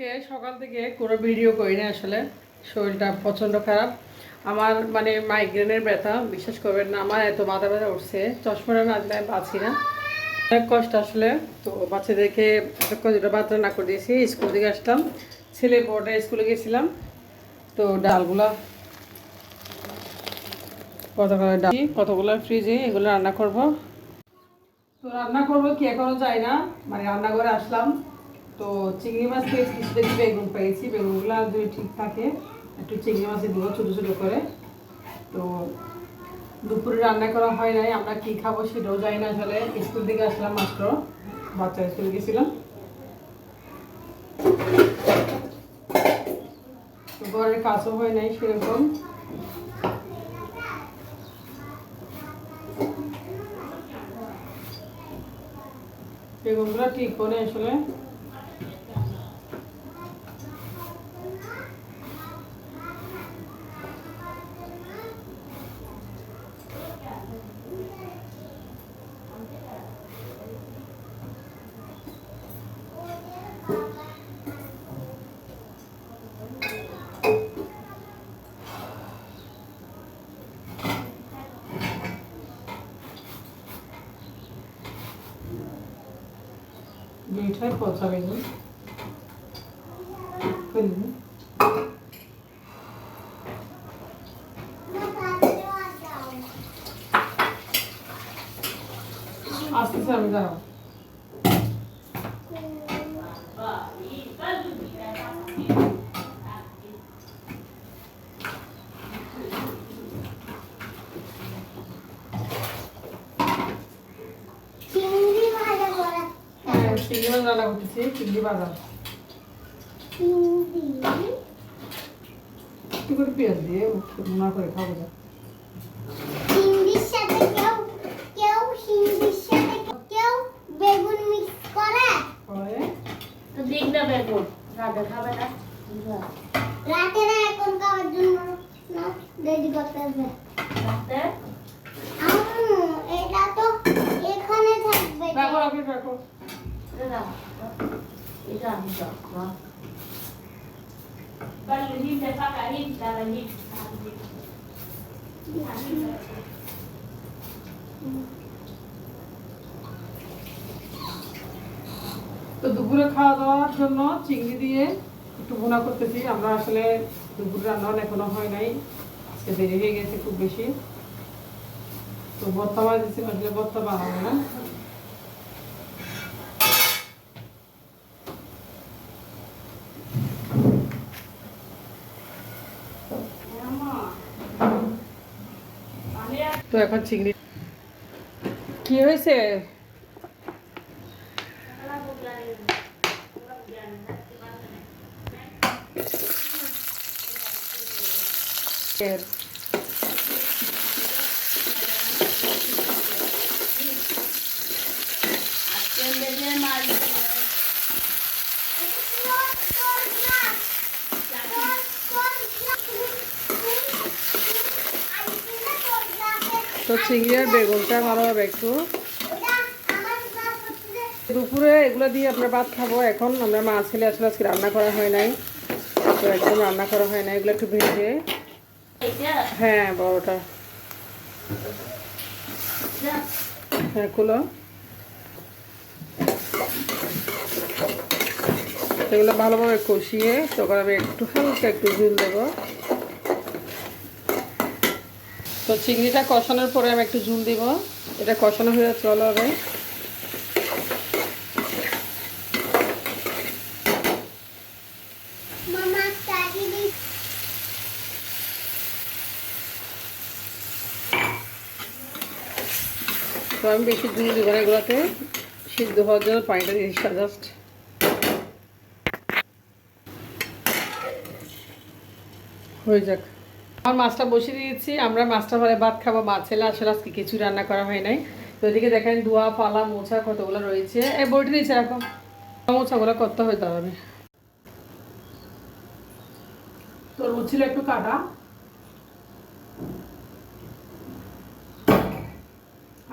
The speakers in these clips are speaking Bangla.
আজকে সকাল থেকে কোনো ভিডিও করি না, আসলে শরীরটা প্রচণ্ড খারাপ। আমার মানে মাইগ্রেনের ব্যথা, বিশ্বাস করবেন না, আমার এত মাথা ব্যথা উঠছে, চশমাটা না দিলে আমি পাচ্ছি না, অনেক কষ্ট আসলে। তো বাচ্চাদেরকে দুটো ভাত রান্না করে দিয়েছি, স্কুল থেকে আসলাম, ছেলে বড়টা স্কুলে গেছিলাম। তো ডালগুলা কতগুলো ফ্রিজে, এগুলো রান্না করব। তো রান্না করবো কি এখনো যাই না, মানে রান্নাঘরে আসলাম। তো চিংড়ি মাছ পেয়েছি, কিছু দেখি বেগুন পেয়েছি, বেগুনগুলো যদি ঠিক থাকে একটু চিংড়ি মাছে দিব ছোটো ছোটো করে। তো দুপুরে রান্না করা হয় নাই, আমরা কী খাবো সেটাও যাই না আসলে। স্কুল থেকে আসলাম মাত্র, বাচ্চা স্কুলে গেছিলাম। তো ঘরের কাজও হয় নাই সেরকম। বেগুনগুলো ঠিক করে আসলে দুইটাই পচা বেগুন আসতেছে, আমি দাঁড়াও। চিংড়ি মাছ রান্না করতেছি, চিংড়ি বাদাম একটু করে পেঁয়াজ দিয়ে মনে করে খাবো যা। চিংড়ির সাথে কেউ চিংড়ির সাথে কেউ বেগুন মিক্স করে তো দিক না বেগুন রাতে খাবে না রাতে না এখন খাওয়ার জন্য না রেডি করতে হবে রাতে এটা তো এখানে থাকবে রাখো রাখো রাখো। এটা আমি সব না বালি হিতে পাকা হিতে তারা হিতে তো দুপুরে খাওয়া দাওয়ার জন্য চিংড়ি দিয়ে একটু ভুনা করতেছি আমরা। আসলে দুপুরে রান্না এখনো হয় নাই, আজকে দেরি হয়ে গেছে খুব বেশি। তো ভর্তা বানিয়েছি, আসলে ভর্তা বানাবো না। তো এখন চিংড়ি কি হয়েছে? তো চিংড়ি আর বেগুনটা ভালোভাবে একটু দুপুরে এগুলো দিয়ে আমরা ভাত খাবো। এখন আমরা মাছ ছেলে আসলে আজকে রান্না করা হয় নাই, তো একদম রান্না করা হয় নাই। এগুলো একটু ভেজে, হ্যাঁ বড়টা, হ্যাঁ কুলো, এগুলো ভালোভাবে কষিয়ে তখন আমি একটু হালকা একটু ঝুল দেবো। তো চিংড়িটা কষানোর পরে আমি একটু ঝুল দিব, এটা কষানো হয়ে যাচ্ছে ভালোভাবে। তো আমি বেশি ঝুল দিব না, এগুলোতে সিদ্ধ হওয়ার জন্য পানিটা দিয়েছি জাস্ট। হয়ে যাক, আমার মাছটা বসিয়ে দিয়েছি, আমরা মাছটা পরে ভাত খাবো। মাছ ছেলে আসলে আজকে কিছু রান্না করা হয় নাই। তো এদিকে দেখেন ধোয়া পালা মোছা কতগুলো রয়েছে, এই বইটি দিয়েছে এখন মোছাগুলো করতে হইতে হবে। তরমুজ ছিল একটু কাটা,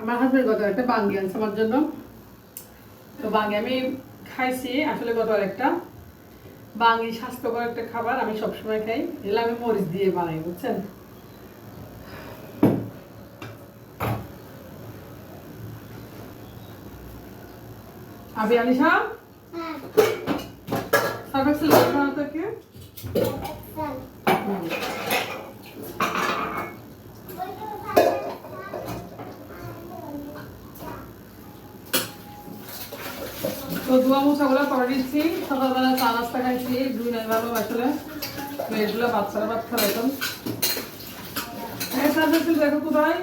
আমার হাজবেন্ড গত একটা বাঙ্গি আনছে আমার জন্য। তো বাঙ্গি আমি খাইছি আসলে গত একটা, বাঙালি স্বাস্থ্যকর একটা খাবার, আমি সবসময় খাই। এগুলো আমি মরিচ দিয়ে বানাই, বুঝছেন? আবি আলিশা হ্যাঁ সাবেক্সেল বানানো থেকে চল তো ধোয়া মোছাগুলো করে দিচ্ছি। সকালবেলা চা নাস্তা খাইছি, দুই নাই ভালো আসলে এগুলো বাচ্চারা ভাত খাওয়াইতাম। হ্যাঁ সাবেক্সেল দেখো কোথায়?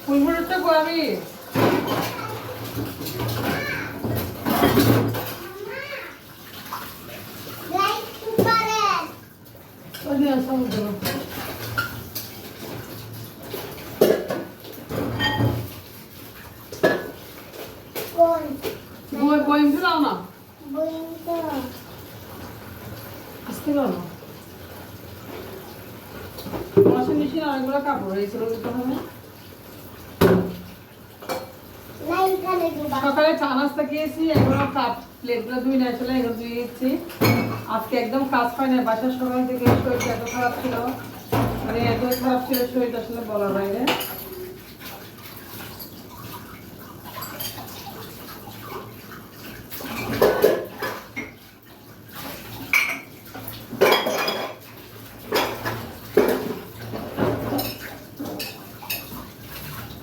ফুলমুড়টা করাবি? লাইট সুপারে ওই নিয়ে আসো আমাদের। কোন বই দাও না, বই তো আসতে দাও না। ওয়াশিং মেশিনে অনেকগুলো কাপড় হয়েছিল, দিতে হবে। লাইট কানে দিবা সকালে চা নাস্তা খেয়েছি, এগুলো কাপ প্লেটগুলো ধুই না, আসলে এগুলো ধুয়ে দিচ্ছি। আজকে একদম কাজ হয় না, বাসার সকাল থেকে শরীরটা এত খারাপ ছিল, মানে এত খারাপ ছিল শরীরটা আসলে বলার বাইরে।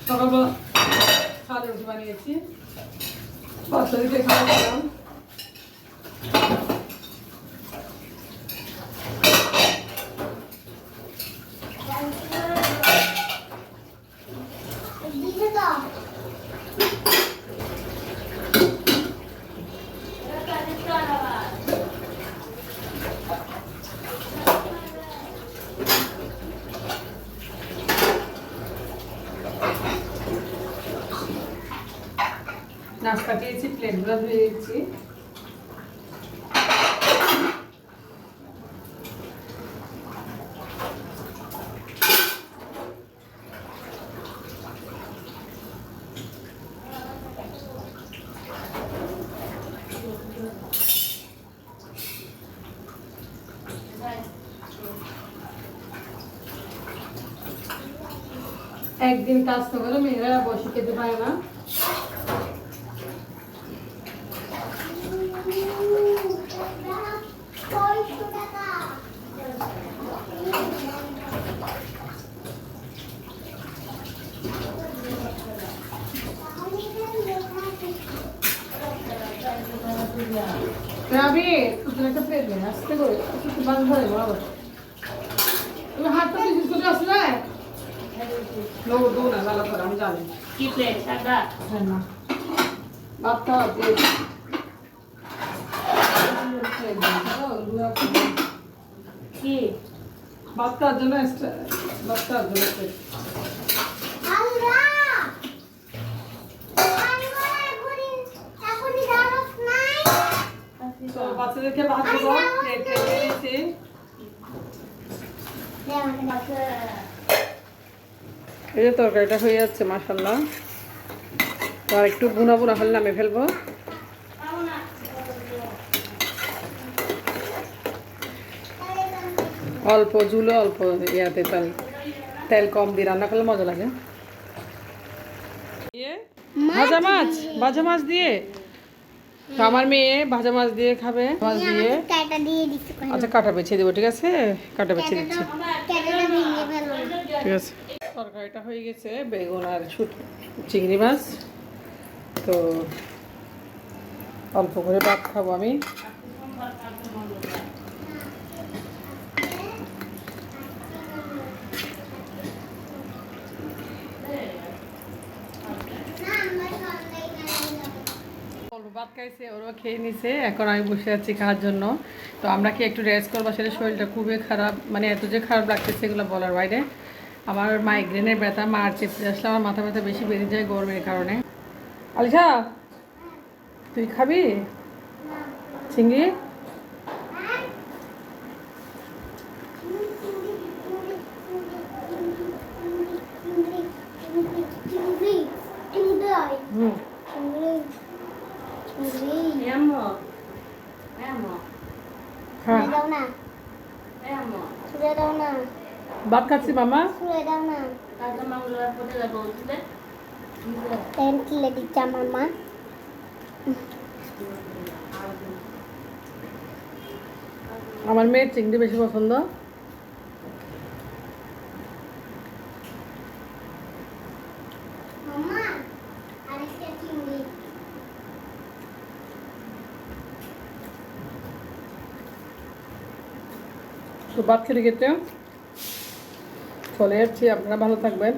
সকালবেলা সাদা রুটি বানিয়েছি, বাচ্চাদেরকে খাওয়া দিলাম। দিছে তো নাস্তা খেয়েছি, প্লেটগুলো ধুয়ে দিচ্ছি। একদিন কাজ তো করে মেয়েরা বসে খেতে পারে না। রাবি তুই একটা প্লেট নে, আসতে করে একটু বান ধরে বরাবর। তুমি হাতটা দিয়ে চলে আসলে লোক দো না ভালো করে, আমি জানি। কি প্লেট সাদা? হ্যাঁ না ভাতটা দিয়ে কি বাচ্চার জন্য বাচ্চার জন্য আল্লাহ আমি বলে এখনই জানাস নাই তো বাচ্চাদেরকে ভাত দেবো, প্লেট দিয়েছি। এই যে তরকারিটা হয়ে যাচ্ছে মাশাআল্লাহ। তো আর একটু বুনা বুনা হলে নামে ফেলবো। অল্প ঝুলো, অল্প ইয়াতে তেল কম দিয়ে রান্না করলে মজা লাগে। ভাজা মাছ দিয়ে তো আমার মেয়ে ভাজা মাছ দিয়ে খাবে, মাছ দিয়ে। কাটা দিয়ে দিছি আচ্ছা কাটা বেছে দেবো, ঠিক আছে, কাটা বেছে দিচ্ছি, কাটাটা ভেঙে ফেলো ঠিক আছে। তরকারিটা হয়ে গেছে, বেগুন আর চিংড়ি মাছ। তো অল্প করে ভাত খাবো আমি। অল্প ভাত খাইছে, ওরাও খেয়ে নিছে, এখন আমি বসে আছি খাওয়ার জন্য। তো আমরা কি একটু রেস্ট করবো, আসলে শরীরটা খুবই খারাপ, মানে এত যে খারাপ লাগতেছে এগুলো বলার বাইরে। আমার মাইগ্রেনের ব্যথা, মার্চ এপ্রিল আসলে আমার মাথা ব্যথা বেশি বেড়ে যায় গরমের কারণে। আলিশা তুই খাবি চিংড়ি? ভাত খাচ্ছি মামা। শুয়ে দাও না। কালকে মঙ্গলবার পথে যাবো বলছিলে প্যান্ট লেডি জামা মা। আমার মেয়ের চিংড়ি বেশি পছন্দ। মামা আরেকটা চিংড়ি। তো ভাত খেতে খেতে চলে যাচ্ছি, আপনারা ভালো থাকবেন।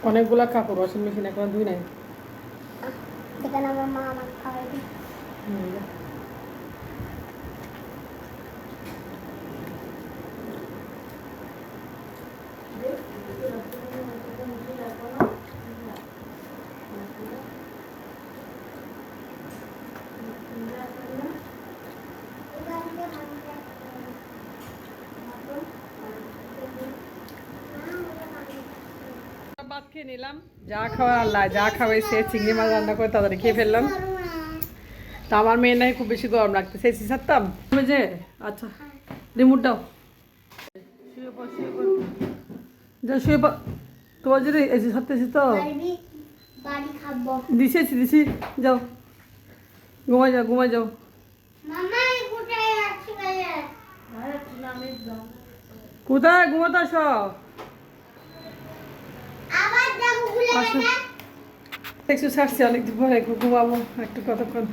অনেকগুলা কাপড় ওয়াশিং মেশিন এখনো ধুই নাই। সেখানে আমার মা আমার খাওয়াই দিই। ভাত খেয়ে নিলাম, যা খাওয়ার আল্লাহ যা খাওয়াইছে, চিংড়ি মাছ রান্না করে তাড়াতাড়ি খেয়ে ফেললাম। তা আমার মেয়ে নাই খুব বেশি গরম লাগতেছে, এসি ছাড়তাম যে। আচ্ছা রিমোট দাও, শুয়ে পড় শুয়ে পড়, যা শুয়ে পড়। তোমার যদি এসি ছাড়তেছি তো বাড়ি খাবো। দিছি যাও, ঘুমাই যাও ঘুমাই যাও। মামা এই কোথায় আছি ভাইয়া? কোথায় ঘুমাতে আসো? আবার যাবো ভুলে আসো গেছে। একটু ছাড়ছি, অনেকদিন পরে ঘুমাবো একটু কতক্ষণ।